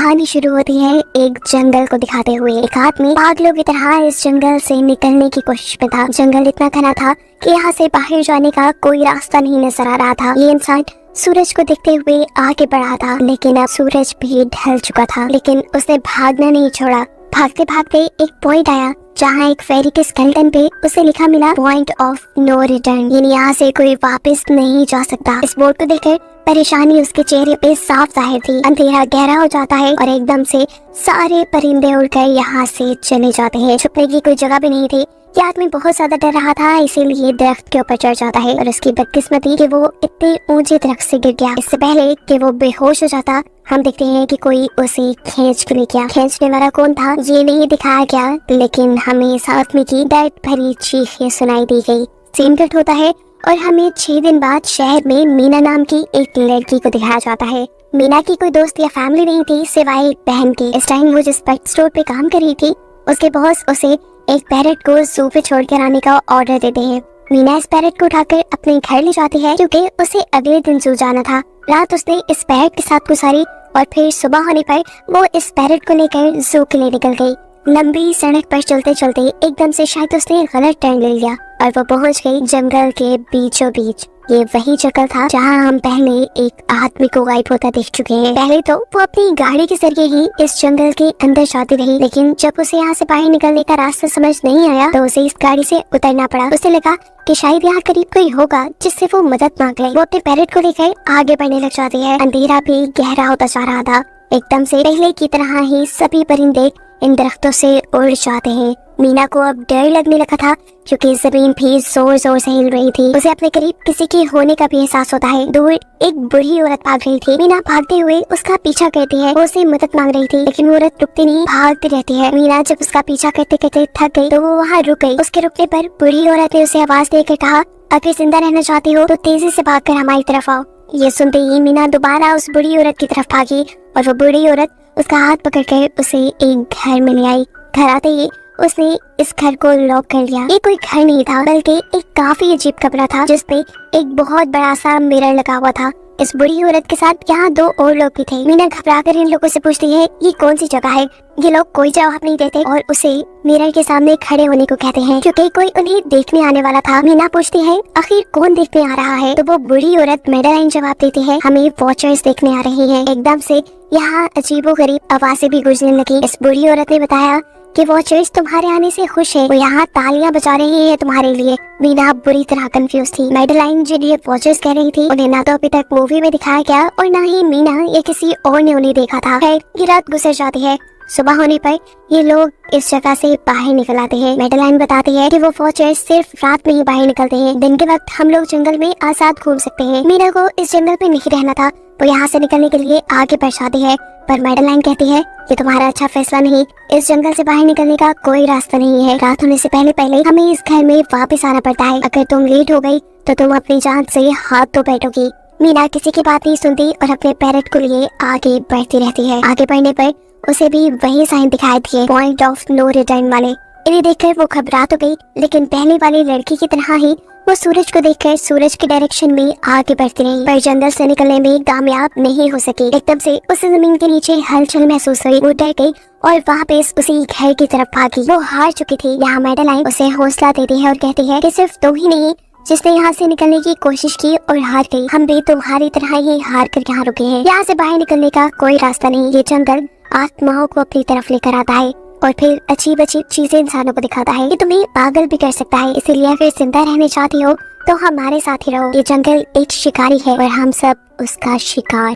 कहानी शुरू होती है एक जंगल को दिखाते हुए। एक आदमी पागलों की तरह इस जंगल से निकलने की कोशिश में था। जंगल इतना घना था कि यहाँ से बाहर जाने का कोई रास्ता नहीं नजर आ रहा था। ये इंसान सूरज को देखते हुए आगे बढ़ा था, लेकिन अब सूरज भी ढल चुका था। लेकिन उसने भागना नहीं छोड़ा। भागते भागते एक पॉइंट आया जहाँ एक फेरी के स्केलेटन पे उसे लिखा मिला पॉइंट ऑफ नो रिटर्न, यानी यहाँ से कोई वापस नहीं जा सकता। इस बोर्ड को देखकर परेशानी उसके चेहरे पे साफ जाहिर थी। अंधेरा गहरा हो जाता है और एकदम से सारे परिंदे उड़कर यहाँ से चले जाते हैं। छुपने की कोई जगह भी नहीं थी। ये आदमी बहुत ज्यादा डर रहा था, इसीलिए दरख्त के ऊपर चढ़ जाता है और उसकी बदकिस्मती कि वो इतने ऊंचे दरख्त से गिर गया। इससे पहले कि वो बेहोश हो जाता, हम देखते हैं कि कोई उसे खींच के ले गया। खींचने वाला कौन था ये नहीं दिखाया गया, लेकिन हमें इस आदमी की दर्द भरी चीखें सुनाई दी गई। सीन कट होता है और हमें 6 दिन बाद शहर में मीना नाम की एक लड़की को दिखाया जाता है। मीना की कोई दोस्त या फैमिली नहीं थी सिवाय एक बहन के। इस टाइम वो जिस पेट स्टोर पे काम कर रही थी, उसके बॉस उसे एक पैरट को जू पे छोड़ कर आने का ऑर्डर देते हैं। मीना इस पैरट को उठाकर अपने घर ले जाती है क्योंकि उसे अगले दिन जू जाना था। रात उसने इस पैरट के साथ गुजारी और फिर सुबह होने पर वो इस पैरट को लेकर जू के लिए निकल गई। लंबी सड़क पर चलते चलते एकदम से शायद उसने गलत टर्न ले लिया और वो पहुंच गई जंगल के बीचों बीच। ये वही जगह था जहां हम पहले एक आदमी को गायब होता देख चुके हैं। पहले तो वो अपनी गाड़ी के जरिए ही इस जंगल के अंदर जाती रही, लेकिन जब उसे यहाँ से बाहर निकलने का रास्ता समझ नहीं आया तो उसे इस गाड़ी से उतरना पड़ा। उसे लगा कि शायद यहाँ करीब कोई होगा जिससे वो मदद मांग ले। वो अपने पैरट को लेकर आगे बढ़ने लग जाती है। अंधेरा भी गहरा होता जा रहा था। एकदम से पहले की तरह ही सभी परिंदे इन दरख्तों से उड़ जाते हैं। मीना को अब डर लगने लगा था क्योंकि जमीन भी जोर जोर से हिल रही थी। उसे अपने करीब किसी के होने का भी एहसास होता है। दूर एक बुढ़ी औरत भाग रही थी। मीना भागते हुए उसका पीछा करती है। वो उसे मदद मांग रही थी, लेकिन वो औरत रुकती नहीं, भागती रहती है। मीना जब उसका पीछा करते करते थक गई तो वो वहाँ रुक गई। उसके रुकने पर बुढ़ी औरत ने उसे आवाज देकर कहा, अगर जिंदा रहना चाहती हो तो तेजी से भागकर हमारी तरफ आओ। ये सुनते ही मीना दोबारा उस बुढ़ी औरत की तरफ भागी और वो बुढ़ी औरत उसका हाथ पकड़कर उसे एक घर में ले आई। घर आते ही उसने इस घर को लॉक कर लिया। ये कोई घर नहीं था बल्कि एक काफी अजीब कमरा था जिसपे एक बहुत बड़ा सा मिरर लगा हुआ था। इस बुढ़ी औरत के साथ यहाँ 2 और लोग भी थे। मीना घबराकर इन लोगों से पूछती है ये कौन सी जगह है। ये लोग कोई जवाब नहीं देते और उसे मिरर के सामने खड़े होने को कहते हैं क्योंकि कोई उन्हें देखने आने वाला था। मीना पूछती है आखिर कौन देखने आ रहा है, तो वो बुढ़ी औरत मेडेलाइन जवाब देती है हमें वॉचर्स देखने आ रहे हैं। एकदम से यहाँ अजीबोगरीब आवाजें भी गूंजने लगी। इस बुढ़ी औरत ने बताया कि वॉचर्स तुम्हारे आने से खुश है, वो यहाँ तालियां बजा रही है तुम्हारे लिए। मीना बुरी तरह कंफ्यूज थी। मेडेलाइन जिन्हें वॉचर्स कह रही थी उन्हें ना तो अभी तक मूवी में दिखाया गया और ना ही मीना या किसी और ने उन्हें देखा था। ये रात गुजर जाती है। सुबह होने पर ये लोग इस जगह से बाहर निकल आते हैं। मेडेलाइन बताती है कि वो वॉचर्स सिर्फ रात में ही बाहर निकलते हैं, दिन के वक्त हम लोग जंगल में आजाद घूम सकते हैं। मीना को इस जंगल में नहीं रहना था, वो यहाँ से निकलने के लिए आगे बढ़ जाती है, पर मेडेलाइन कहती है ये तुम्हारा अच्छा फैसला नहीं, इस जंगल से बाहर निकलने का कोई रास्ता नहीं है। रात होने से पहले पहले हमें इस घर में वापस आना पड़ता है। अगर तुम लेट हो गई तो तुम अपनी जान से हाथ धो बैठोगी। मीना किसी की बात नहीं सुनती और अपने पैरट को लिए आगे बढ़ती रहती है। आगे बढ़ने पर उसे भी वही साइन दिखाई दिए, पॉइंट ऑफ नो रिटर्न वाले। इन्हें देखकर वो घबरा तो गई, लेकिन पहले वाली लड़की की तरह ही वो सूरज को देखकर सूरज के डायरेक्शन में आगे बढ़ती रही, पर जंगल से निकलने में कामयाब नहीं हो सकी। एकदम से उसे जमीन के नीचे हलचल महसूस हुई। वो डर गई और वापस उसी घर की तरफ भागी। वो हार चुकी थी। यहाँ मेडेलाइन उसे हौसला देती है और कहती है कि सिर्फ तुम ही नहीं जिसने यहाँ से निकलने की कोशिश की और हार गई, हम भी तुम्हारी तरह ही हार कर यहाँ रुके हैं। यहाँ से बाहर निकलने का कोई रास्ता नहीं। ये जंगल आत्माओं को अपनी तरफ लेकर आता है और फिर अजीब अजीब चीजें इंसानों को दिखाता है। ये तुम्हें पागल भी कर सकता है, इसीलिए अगर जिंदा रहना चाहती हो तो हमारे साथ ही रहो। ये जंगल एक शिकारी है और हम सब उसका शिकार।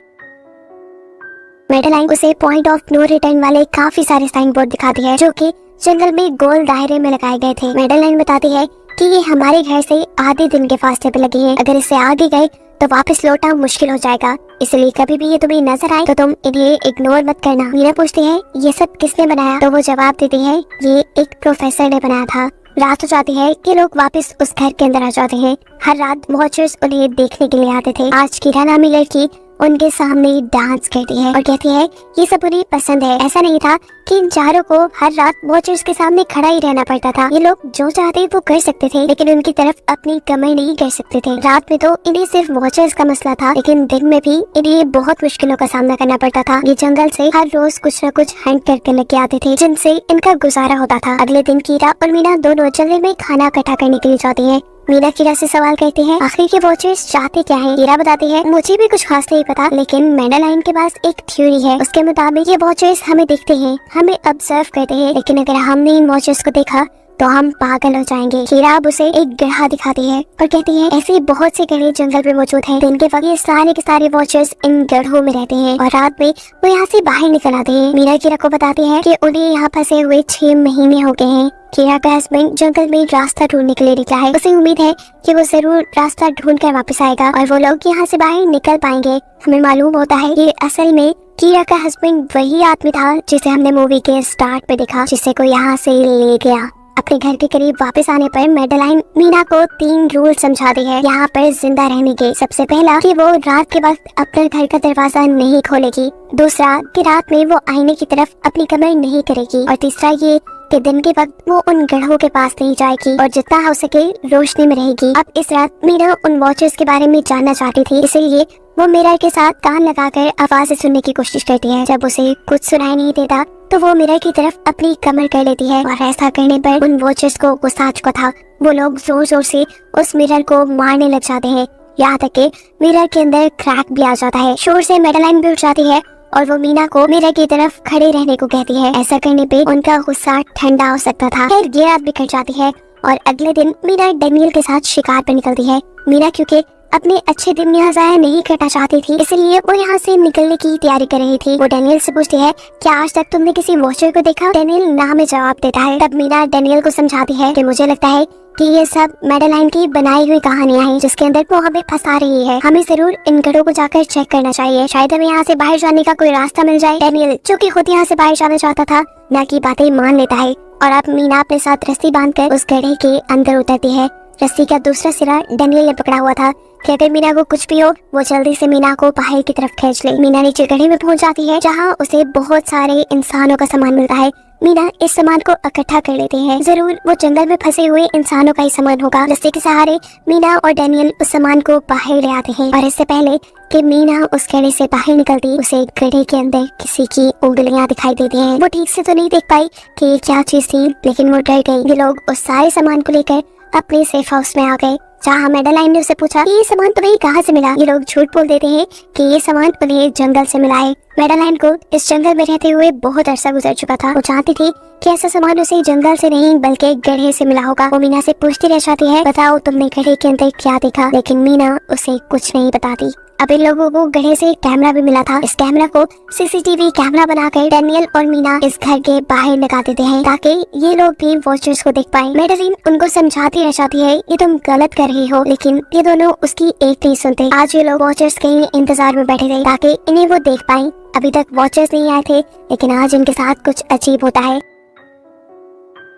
मेडेलाइन उसे पॉइंट ऑफ नो रिटर्न वाले काफी सारे साइन बोर्ड दिखाती है जो कि जंगल में गोल दायरे में लगाए गए थे। मेडेलाइन बताती है कि ये हमारे घर से आधे दिन के फासले पे लगे हैं, अगर इससे आगे गए तो वापस लौटना मुश्किल हो जाएगा, इसलिए कभी भी ये तुम्हें नजर आए तो तुम इन्हें इग्नोर मत करना। मीना पूछती है ये सब किसने बनाया, तो वो जवाब देती है ये एक प्रोफेसर ने बनाया था। रात हो जाती है कि लोग वापस उस घर के अंदर आ जाते हैं। हर रात वॉचर्स उन्हें देखने के लिए आते थे। आज की नामी लड़की उनके सामने डांस करती है और कहती है ये सब उन्हें पसंद है। ऐसा नहीं था कि इन चारों को हर रात वॉचर्स के सामने खड़ा ही रहना पड़ता था। ये लोग जो चाहते वो कर सकते थे, लेकिन उनकी तरफ अपनी कमर नहीं कर सकते थे। रात में तो इन्हें सिर्फ वॉचर्स का मसला था, लेकिन दिन में भी इन्हें बहुत मुश्किलों का सामना करना पड़ता था। ये जंगल से हर रोज कुछ न कुछ हंट करके लेके आते थे, जिनसे इनका गुजारा होता था। अगले दिन कीरा और मीना दोनों जंगल में खाना इकट्ठा करने के लिए जाती है। मीना कीरा से सवाल करती है आखिर के वॉचर्स चाहते क्या हैं? कीरा बताती है मुझे भी कुछ खास नहीं पता, लेकिन मैडेलाइन के पास एक थ्योरी है। उसके मुताबिक ये वॉचर्स हमें देखते हैं, हमें ऑब्जर्व करते हैं, लेकिन अगर हमने इन वॉचर्स को देखा तो हम पागल हो जाएंगे। कीरा अब उसे एक गड्ढा दिखाती है और कहती है ऐसे बहुत से गड्ढे जंगल में मौजूद हैं। दिन के वक्त ये सारे के सारे वॉचर्स इन गड्ढों में रहते हैं और रात में वो यहाँ से बाहर निकल आते हैं। मीना कीरा को बताती है कि उन्हें यहाँ फंसे हुए 6 महीने हो गए हैं। कीरा का हस्बैंड जंगल में रास्ता ढूंढने के लिए निकला है। उसे उम्मीद है कि वो जरूर रास्ता ढूंढ कर वापस आएगा और वो लोग यहाँ से बाहर निकल पाएंगे। हमें मालूम होता है कि असल में कीरा का हस्बैंड वही आदमी था जिसे हमने मूवी के स्टार्ट पे देखा, जिसे को यहाँ से ले गया। अपने घर के करीब वापस आने पर मैडेलाइन मीना को 3 रूल समझाती है यहाँ पर जिंदा रहने के। सबसे पहला कि वो रात के वक्त अपने घर का दरवाजा नहीं खोलेगी। दूसरा कि रात में वो आईने की तरफ अपनी कमर नहीं करेगी। और तीसरा ये कि दिन के वक्त वो उन गड्ढों के पास नहीं जाएगी और जितना हो सके रोशनी में रहेगी। अब इस रात मीना उन वॉचर्स के बारे में जानना चाहती थी, इसलिए वो मिरर के साथ कान लगाकर आवाजें सुनने की कोशिश करती है। जब उसे कुछ सुनाई नहीं देता तो वो मिरर की तरफ अपनी कमर कर लेती है और ऐसा करने पर उन वॉचर्स को गुस्सा आ चुका था। वो लोग जोर जोर से उस मिरर को मारने लग जाते हैं, यहाँ तक कि मिरर के अंदर क्रैक भी आ जाता है। शोर से मैडेलाइन भी उठ जाती है और वो मीना को मिरर की तरफ खड़े रहने को कहती है। ऐसा करने पे उनका गुस्सा ठंडा हो सकता था। खैर ये रात बिखर जाती है और अगले दिन मीना डैनियल के साथ शिकार पर निकलती है। मीना क्योंकि अपने अच्छे दिन यहाँ जाया नहीं करना चाहती थी, इसलिए वो यहाँ से निकलने की तैयारी कर रही थी। वो डैनियल से पूछती है क्या आज तक तुमने किसी वॉचर को देखा? डैनियल ना में जवाब देता है। तब मीना डैनियल को समझाती है कि मुझे लगता है कि ये सब मैडेलाइन की बनाई हुई कहानियां हैं, जिसके अंदर वो हमें फंसा रही है। हमें जरूर इन गड्ढों को जाकर चेक करना चाहिए, शायद हमें यहाँ से बाहर जाने का कोई रास्ता मिल जाए। डैनियल जो कि खुद यहाँ से बाहर जाना चाहता था, ना की बातें मान लेता है और अब मीना अपने साथ रस्सी बांधकर उस गड्ढे के अंदर उतरती है। रस्सी का दूसरा सिरा डैनियल ने पकड़ा हुआ था कि अगर मीना को कुछ भी हो वो जल्दी से मीना को बाहर की तरफ खींच ले। मीना नीचे गड्ढे में पहुंच जाती है, जहां उसे बहुत सारे इंसानों का सामान मिलता है। मीना इस सामान को इकट्ठा कर लेते हैं, जरूर वो जंगल में फंसे हुए इंसानों का ही सामान होगा। रस्सी के सहारे मीना और डैनियल उस सामान को बाहर ले आते हैं और इससे पहले कि मीना उस गड्ढे से बाहर निकलती, उसे गड्ढे के अंदर किसी की उंगलियां दिखाई देती हैं। वो ठीक से तो नहीं देख पाई कि ये क्या चीज थी, लेकिन वो डर गई। ये लोग उस सारे सामान को लेकर अपने सेफ हाउस में आ गए, जहाँ मैडेलाइन ने उससे पूछा कि ये सामान तुम्हें कहाँ से मिला। ये लोग झूठ बोल देते हैं कि ये सामान उन्हें जंगल से मिला है। मैडेलाइन को इस जंगल में रहते हुए बहुत अरसा गुजर चुका था। वो चाहती थी कि ऐसा सामान उसे जंगल से नहीं बल्कि गड्ढे से मिला होगा। वो मीना से पूछती रह जाती है बताओ तुमने गड्ढे के अंदर क्या देखा, लेकिन मीना उसे कुछ नहीं बताती। अब इन लोगों को गड्ढे से एक कैमरा भी मिला था। इस कैमरा को सीसीटीवी कैमरा बनाकर डैनियल और मीना इस घर के बाहर लगा देते हैं ताकि ये लोग भी वॉचर्स को देख पाएं। मैडेलाइन उनको समझाती रह जाती है ये तुम गलत कर रही हो, लेकिन ये दोनों उसकी एक नहीं सुनते। आज ये लोग वॉचर्स के इंतजार में बैठे थे ताकि इन्हें वो देख पाएं। अभी तक वॉचर्स नहीं आए थे, लेकिन आज इनके साथ कुछ अजीब होता है।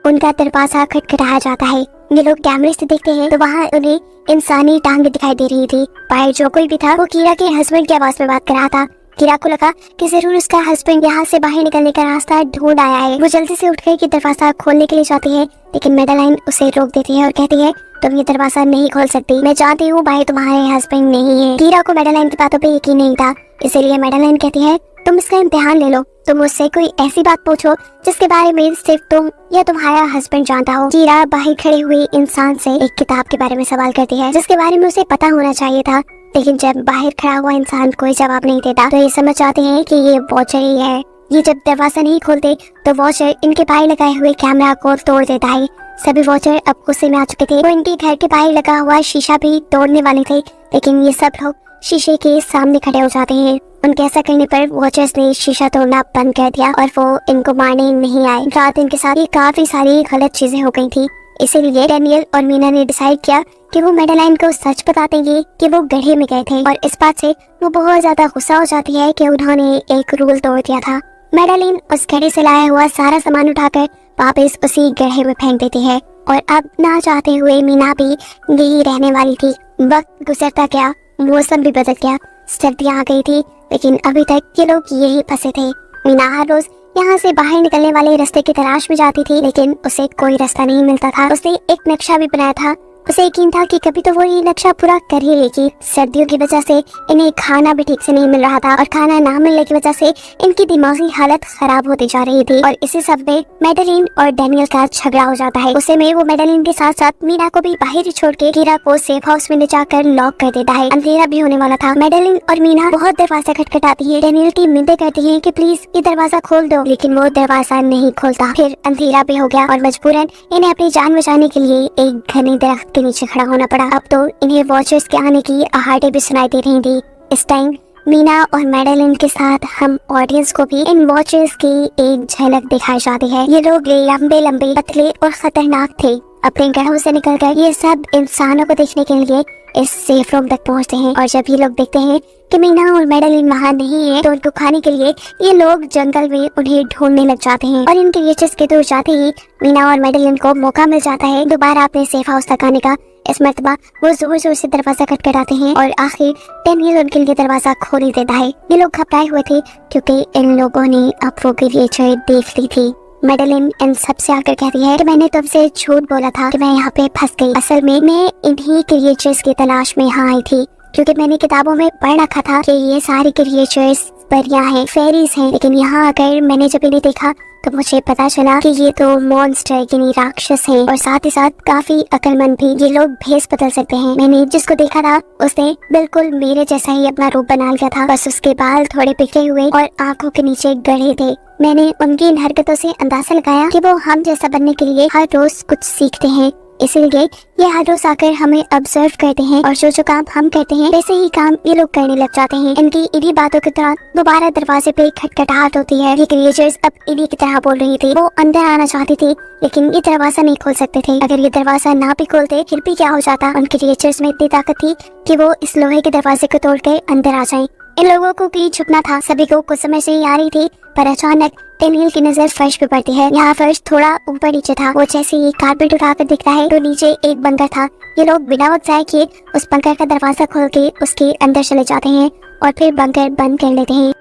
उनका दरवाजा खटखटाया जाता है। ये लोग कैमरे से देखते हैं तो वहाँ उन्हें इंसानी टांग दिखाई दे रही थी। बाहर जो कोई भी था वो कीरा के हस्बैंड की आवाज में बात कर रहा था। कीरा को लगा कि जरूर उसका हस्बैंड यहाँ से बाहर निकलने का रास्ता ढूंढ आया है। वो जल्दी से उठ कर दरवाजा खोलने के लिए जाती है, लेकिन मैडेलाइन उसे रोक देती है और कहती है तुम ये दरवाजा नहीं खोल सकती, मैं जानती हूँ बाहर तुम्हारे हस्बैंड नहीं है। कीरा को मैडेलाइन की बातों पे यकीन नहीं था, इसीलिए मैडेलाइन कहती है तुम इसका इम्तिहान ले लो, तुम मुझसे कोई ऐसी बात पूछो जिसके बारे में सिर्फ तुम या तुम्हारा हस्बैंड जानता हो। कीरा बाहर खड़े हुए इंसान से एक किताब के बारे में सवाल करती है जिसके बारे में उसे पता होना चाहिए था, लेकिन जब बाहर खड़ा हुआ इंसान कोई जवाब नहीं देता तो ये समझ जाते हैं कि ये वॉचर ही है। ये जब दरवाजा नहीं खोलते तो वॉचर इनके बाहर लगाए हुए कैमरा को तोड़ देता है। सभी वॉचर अब गुस्से में आ चुके थे। वो इनके घर के बाहर लगा हुआ शीशा भी तोड़ने वाले थे, लेकिन ये सब लोग शीशे के सामने खड़े हो जाते हैं। उनके ऐसा करने पर वॉचर्स ने शीशा तोड़ना बंद कर दिया और वो इनको मारने नहीं आए। रात इनके साथ ये काफी सारी गलत चीजें हो गई थी, इसीलिए डैनियल और मीना ने डिसाइड किया कि वो मैडेलाइन को सच बता देंगे कि वो गड्ढे में गए थे। और इस बात से वो बहुत ज्यादा गुस्सा हो जाती है कि उन्होंने एक रूल तोड़ दिया था। मैडेलाइन उस गड्ढे से लाया हुआ सारा सामान उठाकर वापस उसी गड्ढे में फेंक देती है और अब ना चाहते हुए मीना भी यही रहने वाली थी। वक्त गुजरता गया, मौसम भी बदल गया। सर्दियाँ आ गई थी, लेकिन अभी तक ये लोग यही फंसे थे। मीना हर रोज यहाँ से बाहर निकलने वाले रास्ते की तलाश में जाती थी, लेकिन उसे कोई रास्ता नहीं मिलता था। उसने एक नक्शा भी बनाया था, उसे यकीन था कि कभी तो वो ये नक्शा पूरा कर ही लेगी। सर्दियों की वजह से इन्हें खाना भी ठीक से नहीं मिल रहा था और खाना ना मिलने की वजह से इनकी दिमागी हालत खराब होती जा रही थी। और इसी सब में मैडेलिन और डैनियल का झगड़ा हो जाता है। उसे में वो मैडेलिन के साथ साथ मीना को भी बाहर ही छोड़ के कीरा को सेफ हाउस में ले जाकर लॉक कर देता है। अंधेरा भी होने वाला था। मैडेलिन और मीना बहुत दरवाजा खटखटाती है, डैनियल की मिन्नतें करती है कि प्लीज ये दरवाजा खोल दो, लेकिन वो दरवाजा नहीं खोलता। फिर अंधेरा भी हो गया और मजबूरन इन्हें अपनी जान बचाने के लिए एक घने दरख्त के नीचे खड़ा होना पड़ा। अब तो इन्हें वॉचर्स के आने की आहटें भी सुनाई दे रही थी। इस टाइम मीना और मैडेलिन के साथ हम ऑडियंस को भी इन वॉचर्स की एक झलक दिखाई जाती है। ये लोग लंबे लंबे, पतले और खतरनाक थे। अपने घरों से निकलकर ये सब इंसानों को देखने के लिए इस सेफ रूम तक पहुंचते हैं। और जब ये लोग देखते हैं कि मीना और मैडेलिन वहाँ नहीं है, तो उनको खाने के लिए ये लोग जंगल में उन्हें ढूंढने लग जाते हैं। और इन क्रिएचर्स के दूर जाते ही मीना और मैडेलिन को मौका मिल जाता है दोबारा अपने सेफ हाउस तक आने का। इस मर्तबा वो जोर जोर से दरवाजा खटखटाते हैं और आखिर डैनियल उनके लिए दरवाजा खोल ही देता है। ये लोग घबराए हुए थे क्योंकि इन लोगों ने अब वो क्रिएचर देख ली थी। मैडेलिन इन सबसे आकर कहती है कि मैंने तुमसे झूठ बोला था कि मैं यहाँ पे फंस गई। असल में मैं इन्हीं क्रिएचर्स की तलाश में यहाँ आई थी, क्योंकि मैंने किताबों में पढ़ रखा था कि ये सारे क्रिएचर्स परियां हैं, फेरीज हैं। लेकिन यहाँ आकर मैंने जब इन्हें देखा तो मुझे पता चला कि ये तो मॉन्स्टर यानी राक्षस हैं और साथ ही साथ काफी अक्लमंद भी। ये लोग भेस बदल सकते हैं। मैंने जिसको देखा था उसने बिल्कुल मेरे जैसा ही अपना रूप बना लिया था, बस उसके बाल थोड़े बिखरे हुए और आंखों के नीचे गड़े थे। मैंने उनकी इन हरकतों से अंदाजा लगाया कि वो हम जैसा बनने के लिए हर रोज कुछ सीखते हैं, इसीलिए ये हर रोज आकर हमें ऑब्जर्व करते हैं और जो जो काम हम करते हैं वैसे ही काम ये लोग करने लग जाते हैं। इनकी इन्हीं बातों के दौरान दोबारा दरवाजे पे खटखटाहट होती है। ये क्रिएचर्स अब इन्हीं की तरह बोल रही थी। वो अंदर आना चाहती थी लेकिन ये दरवाजा नहीं खोल सकते थे। अगर ये दरवाजा ना भी खोलते फिर भी क्या हो जाता, उन क्रिएचर्स में इतनी ताकत थी कि वो इस लोहे के दरवाजे को तोड़ के अंदर आ जाए। इन लोगों को कहीं छुपना था, सभी को कुछ समझ नहीं आ रही थी। पर अचानक डैनियल की नजर फर्श पे पड़ती है। यहाँ फर्श थोड़ा ऊपर नीचे था। वो जैसे ही कारपेट उठाकर दिखता है तो नीचे एक बंकर था। ये लोग बिना वक्त जाए किए उस बंकर का दरवाजा खोल के उसके अंदर चले जाते हैं और फिर बंकर बंद कर लेते हैं।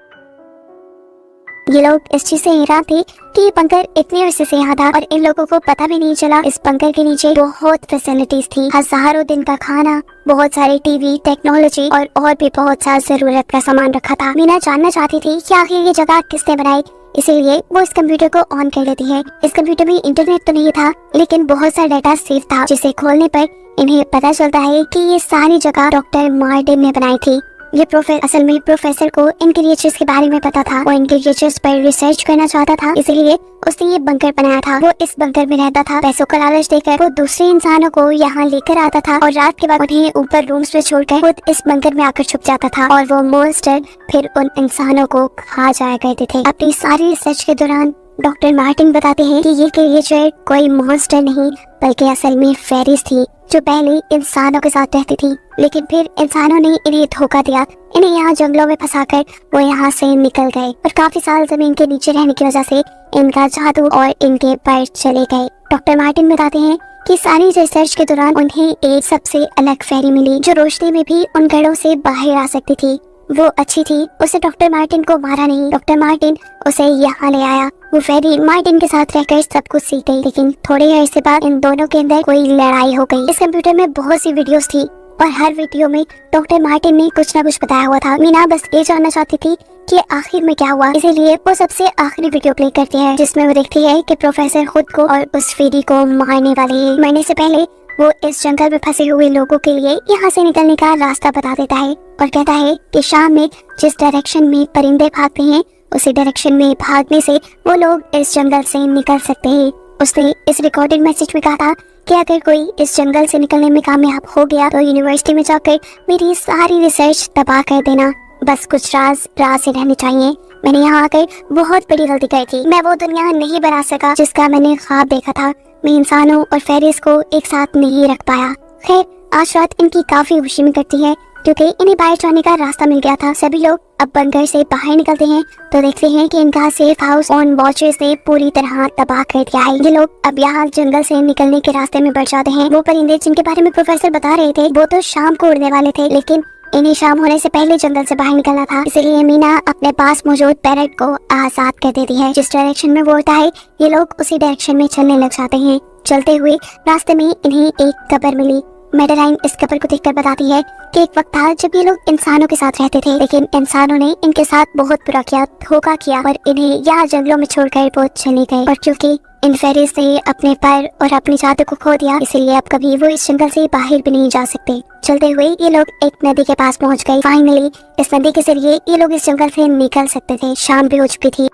ये लोग इस चीज से हैरान थे कि ये बंकर इतने अरसे से यहाँ था और इन लोगों को पता भी नहीं चला। इस बंकर के नीचे बहुत फैसिलिटीज थी, हजारों दिन का खाना, बहुत सारे टीवी, टेक्नोलॉजी और भी बहुत सा जरूरत का सामान रखा था। मीना जानना चाहती थी कि आखिर ये जगह किसने बनाई, इसीलिए वो इस कंप्यूटर को ऑन कर लेती है। इस कंप्यूटर में इंटरनेट तो नहीं था लेकिन बहुत सारा डाटा सेव था, जिसे खोलने पर इन्हें पता चलता है कि ये सारी जगह डॉक्टर मार्टिन ने बनाई थी। ये असल में प्रोफेसर को इन क्रिएचर्स के बारे में पता था। वो इन क्रिएचर्स पर रिसर्च करना चाहता था, इसलिए उसने ये बंकर बनाया था। वो इस बंकर में रहता था। पैसों का लालच देकर वो दूसरे इंसानों को यहाँ लेकर आता था और रात के बाद उन्हें ऊपर रूम्स में छोड़कर खुद इस बंकर में आकर छुप जाता था और वो मॉन्स्टर फिर उन इंसानों को खा जाया करते थे। अपनी सारी रिसर्च के दौरान डॉक्टर मार्टिन बताते हैं कि ये क्रिएचर कोई मॉन्स्टर नहीं बल्कि असल में फेरीज थी जो पहले इंसानों के साथ रहती थी, लेकिन फिर इंसानों ने इन्हें धोखा दिया। इन्हें यहाँ जंगलों में फंसाकर वो यहाँ से निकल गए और काफी साल जमीन के नीचे रहने की वजह से इनका जादू और इनके पर चले गए। डॉक्टर मार्टिन बताते हैं कि सारी रिसर्च के दौरान उन्हें एक सबसे अलग फेरी मिली जो रोशनी में भी उन घरों से बाहर आ सकती थी। वो अच्छी थी, उसे डॉक्टर मार्टिन को मारा नहीं, डॉक्टर मार्टिन उसे यहाँ ले आया। वो फेरी मार्टिन के साथ रहकर सब कुछ सीख गई, लेकिन थोड़े अरसे बाद इन दोनों के अंदर कोई लड़ाई हो गई। इस कंप्यूटर में बहुत सी वीडियोस थी और हर वीडियो में डॉक्टर मार्टिन ने कुछ न कुछ बताया हुआ था। मीना बस ये जानना चाहती थी कि आखिर में क्या हुआ, इसीलिए वो सबसे आखिरी वीडियो प्ले करती है जिसमें वो देखती है कि प्रोफेसर खुद को और उस फेरी को मारने वाले है। मरने से पहले वो इस जंगल में फंसे हुए लोगों के लिए यहाँ से निकलने का रास्ता बता देता है और कहता है कि शाम में जिस डायरेक्शन में परिंदे भागते हैं उसी डायरेक्शन में भागने से वो लोग इस जंगल से निकल सकते हैं। उसने इस रिकॉर्डेड मैसेज में कहा था कि अगर कोई इस जंगल से निकलने में कामयाब हो गया तो यूनिवर्सिटी में जाकर मेरी सारी रिसर्च तबाह कर देना। बस कुछ राज से रहने चाहिए। मैंने यहाँ आकर बहुत बड़ी गलती की थी। मैं वो दुनिया नहीं बना सका जिसका मैंने ख्वाब देखा था। मैं इंसानों और फेरिस को एक साथ नहीं रख पाया। खैर आज रात इनकी काफी खुशी में कटती है क्योंकि इन्हें बाहर जाने का रास्ता मिल गया था। सभी लोग अब बंकर से बाहर निकलते हैं तो देखते हैं कि इनका सेफ हाउस ऑन वॉचर्स ने पूरी तरह तबाह कर दिया है। ये लोग अब यहाँ जंगल से निकलने के रास्ते में बढ़ जाते हैं। वो परिंदे जिनके बारे में प्रोफेसर बता रहे थे वो तो शाम को उड़ने वाले थे, लेकिन इन्हें शाम होने से पहले जंगल से बाहर निकलना था, इसलिए मीना अपने पास मौजूद पैरट को आजाद कर देती है। जिस डायरेक्शन में वो होता है ये लोग उसी डायरेक्शन में चलने लग जाते हैं। चलते हुए रास्ते में इन्हें एक कब्र मिली। मैडेलाइन इस कब्र को देखकर बताती है कि एक वक्त था जब ये लोग इंसानों के साथ रहते थे, लेकिन इंसानों ने इनके साथ बहुत बुरा किया, धोखा किया और इन्हें यहाँ जंगलों में छोड़कर वो चले गए। और क्योंकि इन फेरीज ने अपने पर और अपनी जादू को खो दिया, इसलिए अब कभी वो इस जंगल से बाहर भी नहीं जा सकते। चलते हुए ये लोग एक नदी के पास पहुंच गए। फाइनली इस नदी के जरिए ये लोग इस जंगल से निकल सकते थे। शाम भी हो चुकी थी।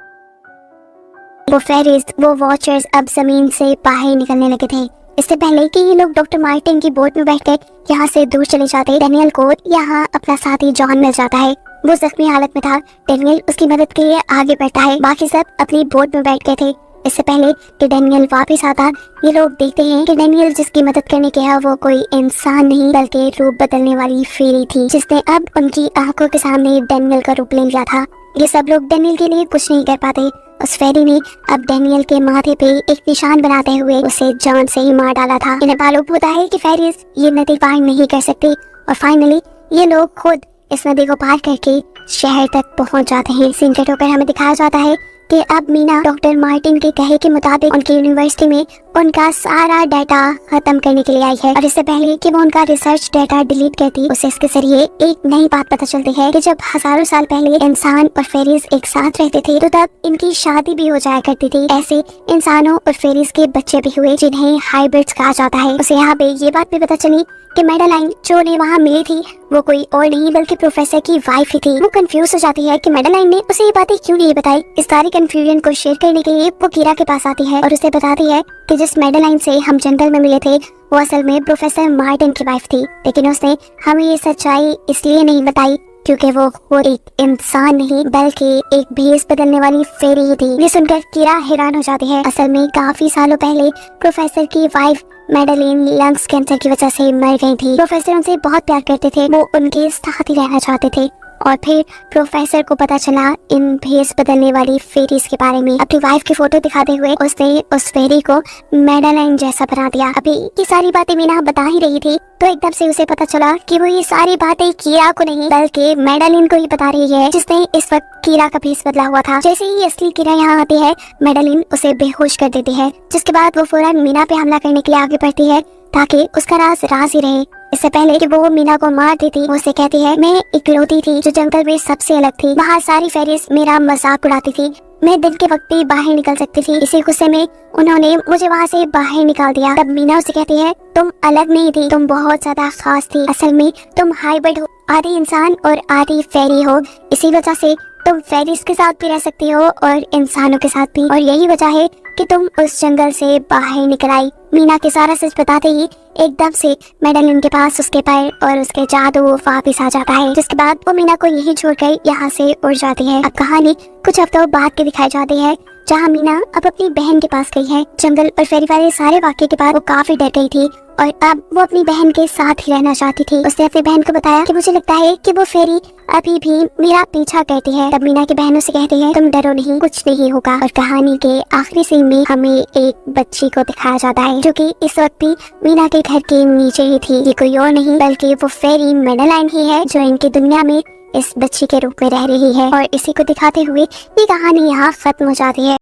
वो फेरीज, वो वॉचर्स अब जमीन से बाहर निकलने लगे थे। इससे पहले कि ये लोग डॉक्टर मार्टिन की बोट में बैठकर यहाँ से दूर चले जाते, डेनियल को यहाँ अपना साथी जॉन मिल जाता है। वो जख्मी हालत में था। डेनियल उसकी मदद के लिए आगे बढ़ता है। बाकी सब अपनी बोट में बैठ गए थे। इससे पहले कि डेनियल वापस आता, ये लोग देखते हैं कि डेनियल जिसकी मदद करने गया वो कोई इंसान नहीं बल्कि रूप बदलने वाली फेरी थी, जिसने अब उनकी आंखों के सामने डेनियल का रूप ले लिया था। ये सब लोग डेनियल के लिए कुछ नहीं कर पाते। उस फेरी ने अब डेनियल के माथे पे एक निशान बनाते हुए उसे जान से ही मार डाला था। इन्हें मालूम होता है कि फेरीज ये नदी पार नहीं कर सकती और फाइनली ये लोग खुद इस नदी को पार करके शहर तक पहुंच जाते हैं। सीन कट होकर हमें दिखाया जाता है कि अब मीना डॉक्टर मार्टिन के कहे के मुताबिक उनकी यूनिवर्सिटी में उनका सारा डाटा खत्म करने के लिए आई है। और इससे पहले कि वो उनका रिसर्च डाटा डिलीट करती, उसे इसके जरिए एक नई बात पता चलती है कि जब हजारों साल पहले इंसान और फेरीज एक साथ रहते थे तो तब इनकी शादी भी हो जाया करती थी। ऐसे इंसानों और फेरीज के बच्चे भी हुए जिन्हें हाइब्रिड्स कहा जाता है। उसे यहाँ पे ये बात भी पता चली कि मैडेलाइन जो ने वहाँ मिली थी वो कोई और नहीं बल्कि प्रोफेसर की वाइफ ही थी। वो कंफ्यूज हो जाती है कि मैडेलाइन ने उसे ये बातें क्यों नहीं बताई। इस सारी कंफ्यूजन को शेयर करने के लिए वो कीरा के पास आती है और उसे बताती है कि जिस मैडेलाइन से हम जंगल में मिले थे वो असल में प्रोफेसर मार्टिन की वाइफ थी, लेकिन उसने हमें ये सच्चाई इसलिए नहीं बताई क्योंकि वो एक इंसान नहीं बल्कि एक भेस बदलने वाली फेरी ही थी। ये सुनकर कीरा हैरान हो जाती है। असल में काफी सालों पहले प्रोफेसर की वाइफ मैडेलिन लंग्स कैंसर की वजह से मर गई थी। प्रोफेसर उनसे बहुत प्यार करते थे, वो उनके साथ ही रहना चाहते थे। और फिर प्रोफेसर को पता चला इन भेस बदलने वाली फेरीज के बारे में। अपनी वाइफ की फोटो दिखाते हुए उसने उस फेरी को मैडेलाइन जैसा बना दिया। अभी ये सारी बातें मीना बता ही रही थी तो एकदम से उसे पता चला कि वो ये सारी बातें कीरा को नहीं बल्कि मैडेलिन को ही बता रही है, जिसने इस वक्त कीरा का भेस बदला हुआ था। जैसे ही असली कीरा यहाँ आती है मैडेलिन उसे बेहोश कर देती है, जिसके बाद वो फौरन मीना पे हमला करने के लिए आगे बढ़ती है ताकि उसका राज राज ही रहे। इससे पहले कि वो मीना को मार देती, वो उसे कहती है मैं इकलौती थी जो जंगल में सबसे अलग थी। वहाँ सारी फेरीज मेरा मजाक उड़ाती थी। मैं दिन के वक्त भी बाहर निकल सकती थी। इसी गुस्से में उन्होंने मुझे वहाँ से बाहर निकाल दिया। तब मीना उसे कहती है तुम अलग नहीं थी, तुम बहुत ज्यादा खास थी। असल में तुम हाइब्रिड हो, आधी इंसान और आधी फेरी हो। इसी वजह से तुम फेरीज के साथ भी रह सकती हो और इंसानों के साथ भी, और यही वजह है कि तुम उस जंगल से बाहर निकल आई। मीना के सारा सच बताते ही एकदम से मैडेलिन के पास उसके पैर और उसके जादू वापिस आ जाता है, जिसके बाद वो मीना को यही छोड़कर यहाँ से उड़ जाती है। अब कहानी कुछ हफ्तों बाद की दिखाई जाती है जहाँ मीना अब अपनी बहन के पास गई है। जंगल और फेरी वाले सारे वाक्य के बाद वो काफी डर गई थी और अब वो अपनी बहन के साथ ही रहना चाहती थी। उसने अपनी बहन को बताया कि मुझे लगता है कि वो फेरी अभी भी मेरा पीछा करती है। तब मीना की बहन उसे कहती है तुम डरो नहीं, कुछ नहीं होगा। और कहानी के आखिरी सीन में हमें एक बच्ची को दिखाया जाता है जो कि इस वक्त भी मीना के घर के नीचे ही थी। ये कोई और नहीं बल्कि वो फेरी मैडेलाइन ही है जो इनकी दुनिया में इस बच्ची के रूप में रह रही है। और इसी को दिखाते हुए ये कहानी यहाँ खत्म हो जाती है।